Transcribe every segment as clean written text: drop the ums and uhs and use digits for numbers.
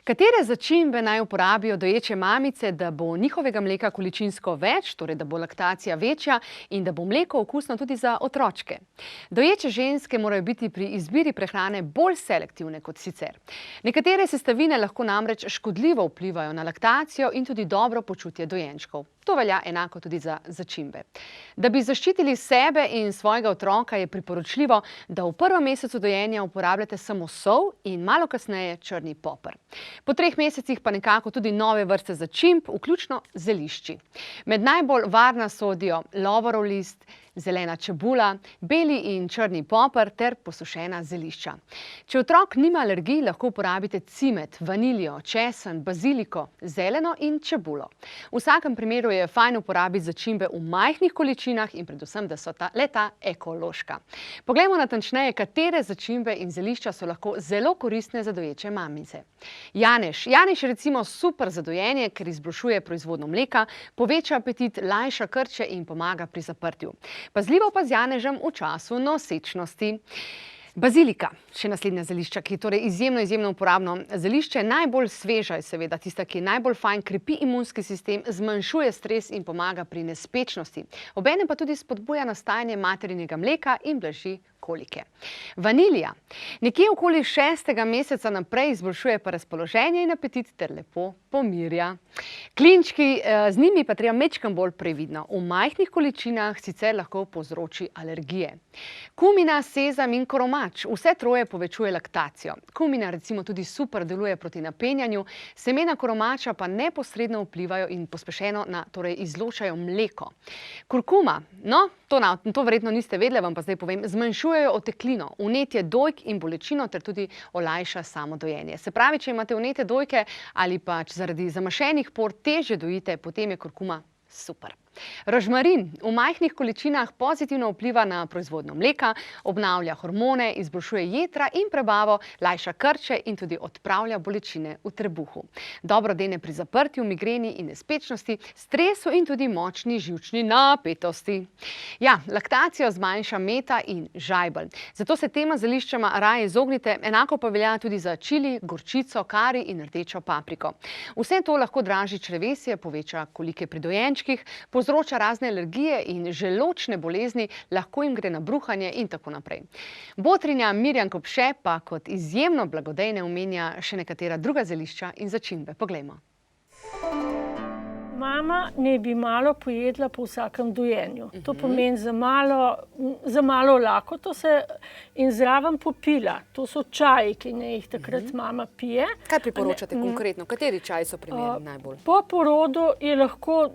Katere začimbe naj uporabijo doječe mamice, da bo njihovega mleka količinsko več, torej da bo laktacija večja in da bo mleko okusno tudi za otročke? Doječe ženske morajo biti pri izbiri prehrane bolj selektivne kot sicer. Nekatere sestavine lahko namreč škodljivo vplivajo na laktacijo in tudi dobro počutje dojenčkov. To velja enako tudi za začimbe. Da bi zaščitili sebe in svojega otroka, je priporočljivo, da v prvem mesecu dojenja uporabljate samo sol in malo kasneje črni poper. Po 3 mesecih pa nekako tudi nove vrste začimb, vključno z zelišči. Med najbolj varna sodijo lovorov list, zelena čebula, beli in črni poper ter posušena zelišča. Če otrok nima alergij, lahko uporabite cimet, vaniljo, česen, baziliko, zeleno in čebulo. V vsakem primeru je fajn uporabiti začimbe v majhnih količinah in predvsem, da so le-ta ekološka. Poglejmo natančneje, katere začimbe in zelišča so lahko zelo koristne za doječe mamice. Janež. Janež je recimo super za dojenje, ker izboljšuje proizvodnjo mleka, poveča apetit, lajša krče in pomaga pri zaprtju. Pazljivo pa z janežem v času nosečnosti. Bazilika, še naslednja zelišča, ki je torej izjemno uporabno zelišče. Najbolj sveža je seveda tista, ki je najbolj fajn, krepi imunski sistem, zmanjšuje stres in pomaga pri nespečnosti. Obenem pa tudi spodbuja nastajanje materinega mleka in blaži kolike. Vanilija. Nekje okoli 6. meseca naprej izboljšuje pa razpoloženje in apetit ter lepo pomirja. Klinčki, z njimi pa treba majčkeno bolj previdno. V majhnih količinah sicer lahko povzroči alergije. Kumina, sezam in koromač. Vse troje povečuje laktacijo. Kumina recimo tudi super deluje proti napenjanju, semena koromača pa neposredno vplivajo in pospešeno izločajo mleko. Kurkuma, no, to verjetno niste vedeli, vam pa zdaj povem, zmanjšujejo oteklino, vnetje dojk in bolečino ter tudi olajša samo dojenje. Se pravi, če imate vnete dojke ali pa zaradi zamašenih por težje dojite, potem je kurkuma super. Rožmarin v majhnih količinah pozitivno vpliva na proizvodnjo mleka, obnavlja hormone, izboljšuje jetra in prebavo, lajša krče in tudi odpravlja bolečine v trebuhu. Dobro dene pri zaprtju, migreni in nespečnosti, stresu in tudi močni živčni napetosti. Ja, laktacijo zmanjša meta in žajbelj. Zato se tema zeliščama raje izognite, enako pa velja tudi za čili, gorčico, kari in rdečo papriko. Vse to lahko draži črevesje, poveča kolike pri dojenčkih, povzroča razne alergije in želodčne bolezni, lahko jim gre na bruhanje in tako naprej. Botrinja Mirjam Kopše pa kot izjemno blagodejne omenja še nekatera druga zelišča in začimbe. Poglejmo. Mama ne bi malo pojedla po vsakem dojenju. To pomeni za malo lakoto in zraven popila. To so čaji, ki jih takrat mama pije. Kaj priporočate konkretno? Kateri čaji so primerni najbolj? Po porodu je lahko,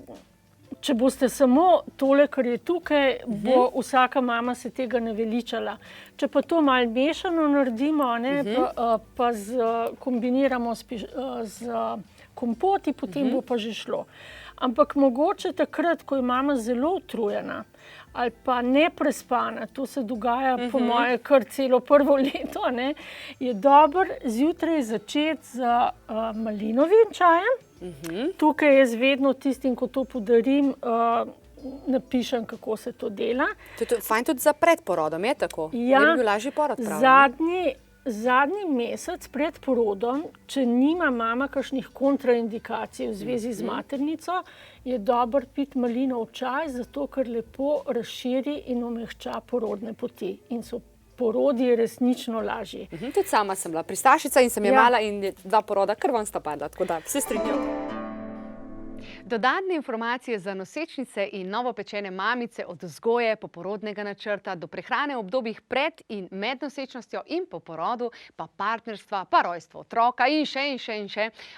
če boste samo tole, kar je tukaj, bo vsaka mama se tega naveličala. Če pa to malo mešano naredimo, pa kombiniramo z kompoti, potem bo pa že šlo. Ampak mogoče takrat, ko je mama zelo utrujena ali pa neprespana, to se dogaja po moje kar celo prvo leto, je dobro zjutraj začeti z malinovim čajem. Tukaj jaz vedno tistim, ko to podarim, napišem, kako se to dela. To je fajn tudi za pred porodom, je tako? Ja, ne bi bil lažji porod, prav? Zadnji mesec pred porodom, če nima mama kakšnih kontraindikacij v zvezi z maternico, je dobro piti malinov čaj, zato ker lepo razširi in omehča porodne poti. In so porodi resnično lažji. Tudi sama sem bila pristašica in sem jemala in 2 poroda kar ven sta padla, tako da se strinjam. Dodatne informacije za nosečnice in novopečene mamice od vzgoje, poporodnega načrta do prehrane v obdobjih pred in med nosečnostjo in po porodu, pa partnerstva, pa rojstvo otroka in še.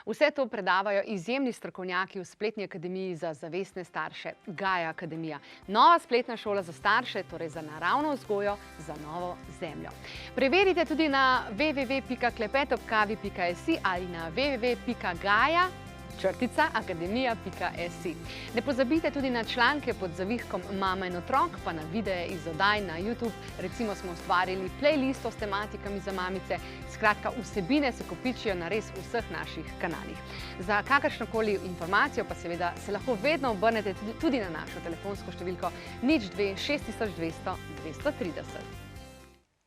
Vse to predavajo izjemni strokovnjaki v spletni akademiji za zavestne starše, Gaia Akademija. Nova spletna šola za starše, torej za naravno vzgojo, za novo zemljo. Preverite tudi na www.klepetobkavi.si ali na www.gaia-akademija.si. Ne pozabite tudi na članke pod zavihkom Mama in otrok, pa na videe iz oddaj na YouTube. Recimo smo ustvarili playlisto s tematikami za mamice. Skratka, vsebine se kopičijo na res vseh naših kanalih. Za kakršnokoli informacijo pa seveda se lahko vedno obrnete tudi na našo telefonsko številko 02 6200 230.